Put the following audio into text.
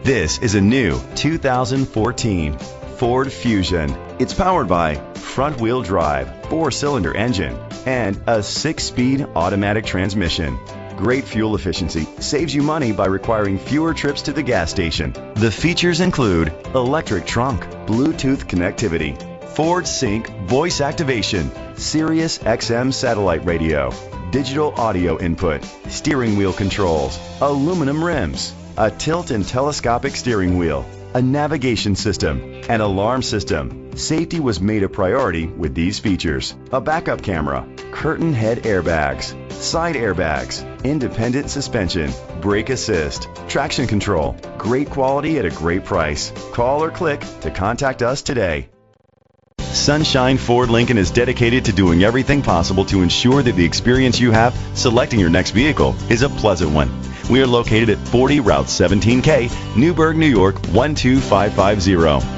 This is a new 2014 Ford Fusion. It's powered by front-wheel drive, 4-cylinder engine, and a 6-speed automatic transmission. Great fuel efficiency saves you money by requiring fewer trips to the gas station. The features include electric trunk, Bluetooth connectivity, Ford Sync voice activation, Sirius XM satellite radio, digital audio input, steering wheel controls, aluminum rims, a tilt and telescopic steering wheel, a navigation system, an alarm system. Safety was made a priority with these features: a backup camera, curtain head airbags, side airbags, independent suspension, brake assist, traction control. Great quality at a great price. Call or click to contact us today. Sunshine Ford Lincoln is dedicated to doing everything possible to ensure that the experience you have selecting your next vehicle is a pleasant one. We are located at 40 Route 17K, Newburgh, New York 12550.